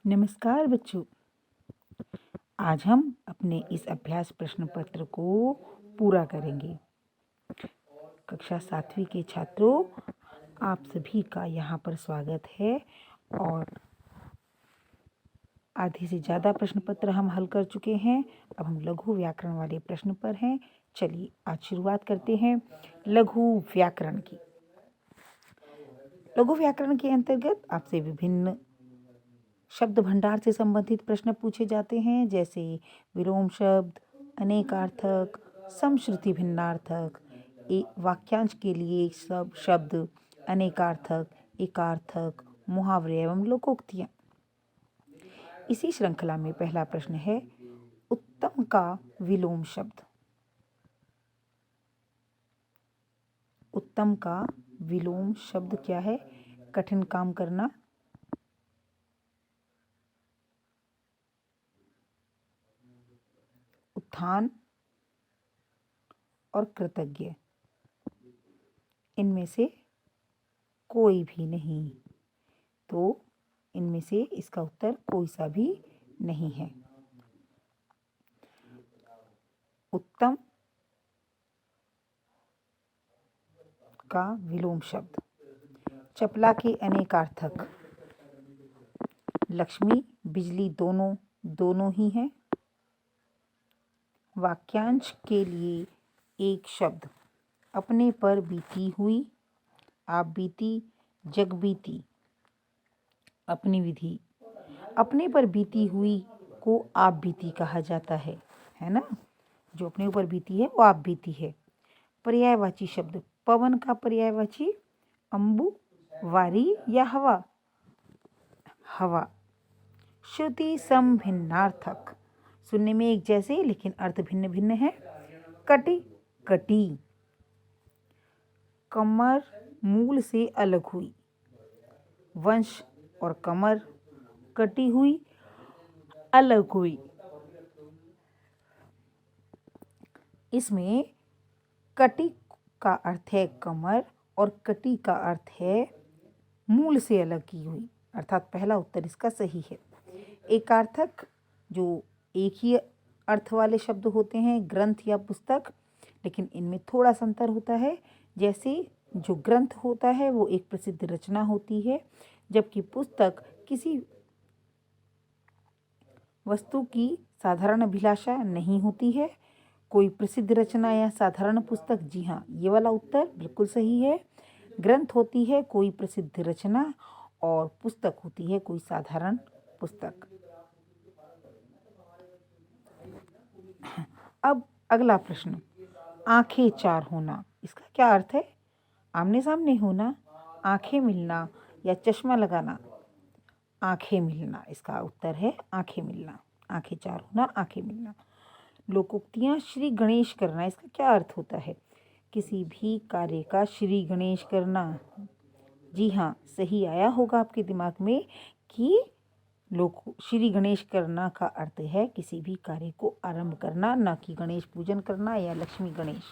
नमस्कार बच्चों। आज हम अपने इस अभ्यास प्रश्न पत्र को पूरा करेंगे। कक्षा 7वीं के छात्रों, आप सभी का यहाँ पर स्वागत है और आधे से ज़्यादा प्रश्न पत्र हम हल कर चुके हैं। अब हम लघु व्याकरण वाले प्रश्न पर हैं। चलिए आज शुरुआत करते हैं लघु व्याकरण की। लघु व्याकरण के अंतर्गत आपसे विभिन्न शब्द भंडार से संबंधित प्रश्न पूछे जाते हैं, जैसे विलोम शब्द, अनेकार्थक, समश्रुति भिन्नार्थक, वाक्यांश के लिए सब शब्द, अनेकार्थक, एकार्थक, मुहावरे एवं लोकोक्तियां। इसी श्रृंखला में पहला प्रश्न है उत्तम का विलोम शब्द। उत्तम का विलोम शब्द क्या है? कठिन काम करना, उत्थान और कृतज्ञ। इनमें से कोई भी नहीं, तो इनमें से इसका उत्तर कोई सा भी नहीं है। उत्तम का विलोम शब्द। चपला के अनेकार्थक लक्ष्मी, बिजली दोनों ही हैं। वाक्यांश के लिए एक शब्द, अपने पर बीती हुई, आप बीती, जग बीती। अपनी विधि, अपने पर बीती हुई को आप बीती कहा जाता है ना? जो अपने ऊपर बीती है वो आप बीती है। पर्यायवाची शब्द, पवन का पर्यायवाची अंबु, वारी या हवा। हवा। श्रुति सम भिन्नार्थक, सुनने में एक जैसे लेकिन अर्थ भिन्न भिन्न है। कटी, कटी। कमर मूल से अलग हुई, वंश और कमर, कटी हुई, अलग हुई। इसमें कटी का अर्थ है कमर और कटी का अर्थ है मूल से अलग की हुई, अर्थात पहला उत्तर इसका सही है। एकार्थक जो एक ही अर्थ वाले शब्द होते हैं, ग्रंथ या पुस्तक, लेकिन इनमें थोड़ा सा अंतर होता है। जैसे जो ग्रंथ होता है वो एक प्रसिद्ध रचना होती है, जबकि पुस्तक किसी वस्तु की साधारण अभिलाषा नहीं होती है। कोई प्रसिद्ध रचना या साधारण पुस्तक, जी हाँ, ये वाला उत्तर बिल्कुल सही है। ग्रंथ होती है कोई प्रसिद्ध रचना और पुस्तक होती है कोई साधारण पुस्तक। अब अगला प्रश्न, आंखें चार होना, इसका क्या अर्थ है? आमने सामने होना, आंखें मिलना या चश्मा लगाना। आंखें मिलना इसका उत्तर है, आंखें मिलना। आंखें चार होना, आंखें मिलना। लोकोक्तियां, श्री गणेश करना, इसका क्या अर्थ होता है? किसी भी कार्य का श्री गणेश करना। जी हाँ, सही आया होगा आपके दिमाग में कि श्री गणेश करना का अर्थ है किसी भी कार्य को आरंभ करना, ना कि गणेश पूजन करना या लक्ष्मी गणेश।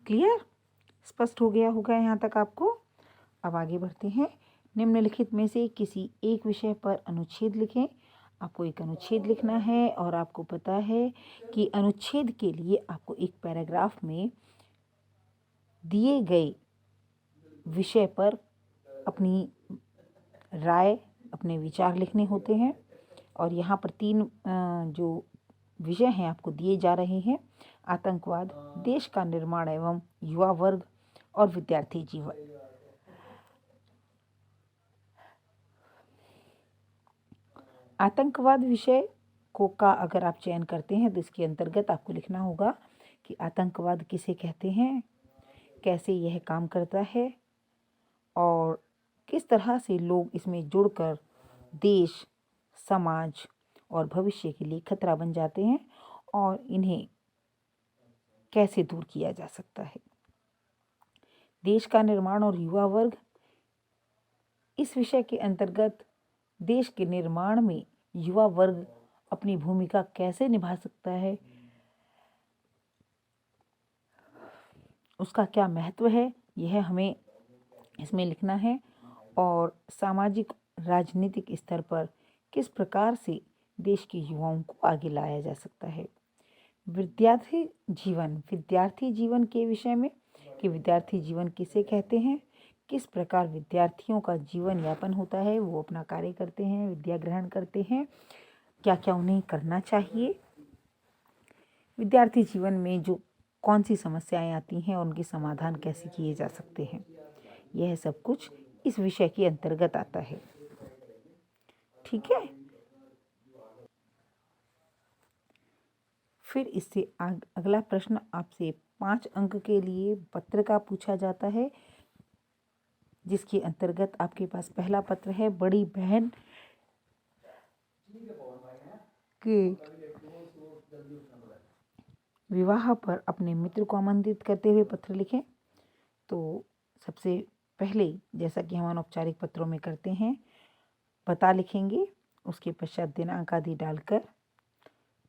क्लियर? स्पष्ट हो गया होगा यहाँ तक आपको। अब आगे बढ़ते हैं। निम्नलिखित में से किसी एक विषय पर अनुच्छेद लिखें। आपको एक अनुच्छेद लिखना है और आपको पता है कि अनुच्छेद के लिए आपको एक पैराग्राफ में दिए गए विषय पर अपनी राय, अपने विचार लिखने होते हैं। और यहाँ पर 3 जो विषय हैं आपको दिए जा रहे हैं: आतंकवाद, देश का निर्माण एवं युवा वर्ग और विद्यार्थी जीवन। आतंकवाद विषय को का अगर आप चयन करते हैं तो इसके अंतर्गत आपको लिखना होगा कि आतंकवाद किसे कहते हैं, कैसे यह काम करता है और किस तरह से लोग इसमें जुड़कर देश, समाज और भविष्य के लिए खतरा बन जाते हैं और इन्हें कैसे दूर किया जा सकता है। देश का निर्माण और युवा वर्ग, इस विषय के अंतर्गत देश के निर्माण में युवा वर्ग अपनी भूमिका कैसे निभा सकता है, उसका क्या महत्व है, यह हमें इसमें लिखना है। और सामाजिक राजनीतिक स्तर पर किस प्रकार से देश के युवाओं को आगे लाया जा सकता है। विद्यार्थी जीवन के विषय में कि विद्यार्थी जीवन किसे कहते हैं, किस प्रकार विद्यार्थियों का जीवन यापन होता है, वो अपना कार्य करते हैं, विद्या ग्रहण करते हैं, क्या क्या उन्हें करना चाहिए, विद्यार्थी जीवन में जो कौन सी समस्याएं आती हैं और उनके समाधान कैसे किए जा सकते हैं, यह सब कुछ इस विषय के अंतर्गत आता है। ठीक है। फिर इससे अगला प्रश्न आपसे 5 अंक के लिए पत्र का पूछा जाता है, जिसके अंतर्गत आपके पास पहला पत्र है, बड़ी बहन के विवाह पर अपने मित्र को आमंत्रित करते हुए पत्र लिखें। तो सबसे पहले, जैसा कि हम अनौपचारिक पत्रों में करते हैं, पता लिखेंगे, उसके पश्चात दिनांक आदि डालकर,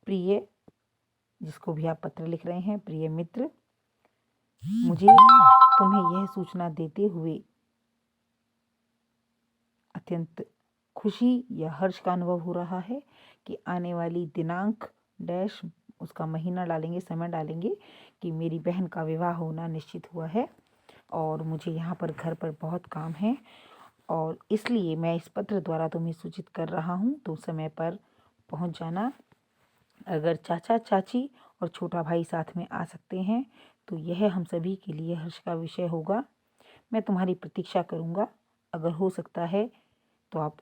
प्रिय, जिसको भी आप पत्र लिख रहे हैं, प्रिय मित्र, मुझे तुम्हें यह सूचना देते हुए अत्यंत खुशी या हर्ष का अनुभव हो रहा है कि आने वाली दिनांक डैश, उसका महीना डालेंगे, समय डालेंगे कि मेरी बहन का विवाह होना निश्चित हुआ है और मुझे यहाँ पर घर पर बहुत काम है और इसलिए मैं इस पत्र द्वारा तुम्हें सूचित कर रहा हूँ, तो समय पर पहुँच जाना। अगर चाचा चाची और छोटा भाई साथ में आ सकते हैं तो यह हम सभी के लिए हर्ष का विषय होगा। मैं तुम्हारी प्रतीक्षा करूँगा। अगर हो सकता है तो आप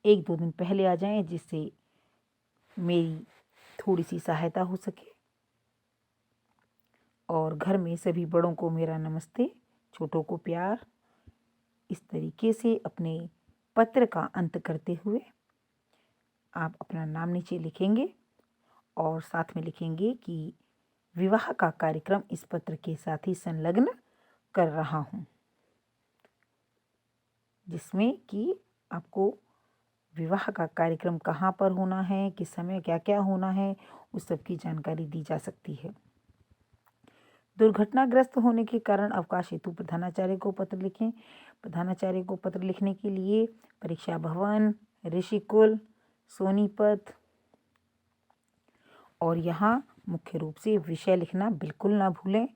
1-2 दिन पहले आ जाएं, जिससे मेरी थोड़ी सी सहायता हो सके। और घर में सभी बड़ों को मेरा नमस्ते, छोटों को प्यार। इस तरीके से अपने पत्र का अंत करते हुए आप अपना नाम नीचे लिखेंगे और साथ में लिखेंगे कि विवाह का कार्यक्रम इस पत्र के साथ ही संलग्न कर रहा हूँ, जिसमें कि आपको विवाह का कार्यक्रम कहाँ पर होना है, किस समय क्या क्या होना है, उस सब की जानकारी दी जा सकती है। दुर्घटनाग्रस्त होने के कारण अवकाश हेतु प्रधानाचार्य को पत्र लिखें। प्रधानाचार्य को पत्र लिखने के लिए परीक्षा भवन, ऋषिकुल, सोनीपत, और यहाँ मुख्य रूप से विषय लिखना बिल्कुल ना भूलें।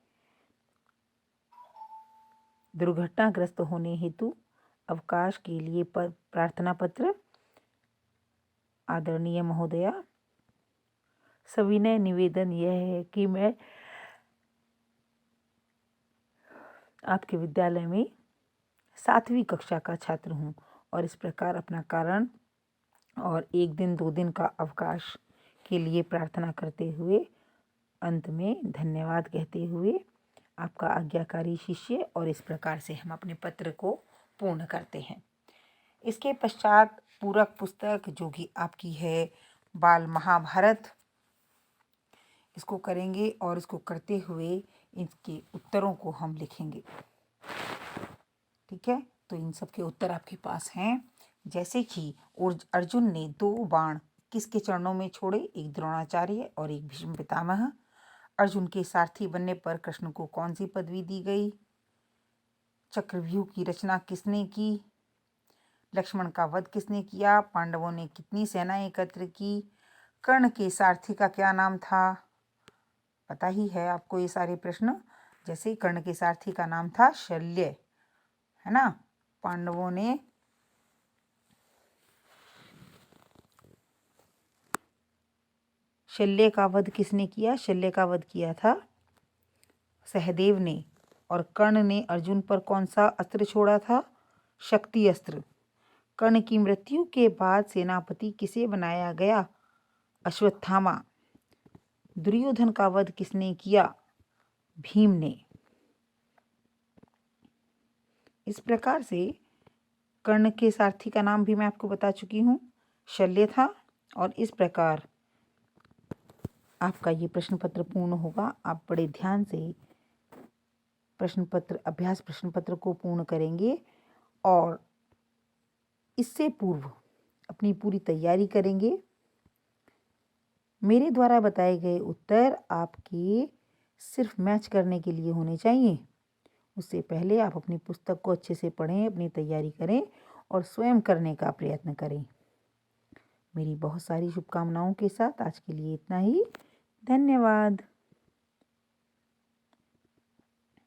दुर्घटनाग्रस्त होने हेतु अवकाश के लिए प्रार्थना पत्र। आदरणीय महोदया, सविनय निवेदन यह है कि मैं आपके विद्यालय में 7वीं कक्षा का छात्र हूँ और इस प्रकार अपना कारण और 1 दिन 2 दिन का अवकाश के लिए प्रार्थना करते हुए अंत में धन्यवाद कहते हुए आपका आज्ञाकारी शिष्य, और इस प्रकार से हम अपने पत्र को पूर्ण करते हैं। इसके पश्चात पूरक पुस्तक जो कि आपकी है बाल महाभारत, इसको करेंगे और इसको करते हुए इसके उत्तरों को हम लिखेंगे। ठीक है, तो इन सब के उत्तर आपके पास हैं। जैसे कि अर्जुन ने 2 बाण किसके चरणों में छोड़े, एक द्रोणाचार्य और एक भीष्म पितामह। अर्जुन के सारथी बनने पर कृष्ण को कौन सी पदवी दी गई, चक्रव्यूह की रचना किसने की, लक्ष्मण का वध किसने किया, पांडवों ने कितनी सेनाएं एकत्र की, कर्ण के सारथी का क्या नाम था, पता ही है आपको ये सारे प्रश्न। जैसे कर्ण के सारथी का नाम था शल्य, है ना। पांडवों ने शल्य का वध किसने किया, शल्य का वध किया था सहदेव ने। और कर्ण ने अर्जुन पर कौन सा अस्त्र छोड़ा था, शक्ति अस्त्र। कर्ण की मृत्यु के बाद सेनापति किसे बनाया गया, अश्वत्थामा। दुर्योधन का वध किसने किया, भीम ने। इस प्रकार से कर्ण के सारथी का नाम भी मैं आपको बता चुकी हूँ, शल्य था। और इस प्रकार आपका ये प्रश्न पत्र पूर्ण होगा। आप बड़े ध्यान से अभ्यास प्रश्न पत्र को पूर्ण करेंगे और इससे पूर्व अपनी पूरी तैयारी करेंगे। मेरे द्वारा बताए गए उत्तर आपके सिर्फ मैच करने के लिए होने चाहिए। उससे पहले आप अपनी पुस्तक को अच्छे से पढ़ें, अपनी तैयारी करें और स्वयं करने का प्रयत्न करें। मेरी बहुत सारी शुभकामनाओं के साथ आज के लिए इतना ही। धन्यवाद।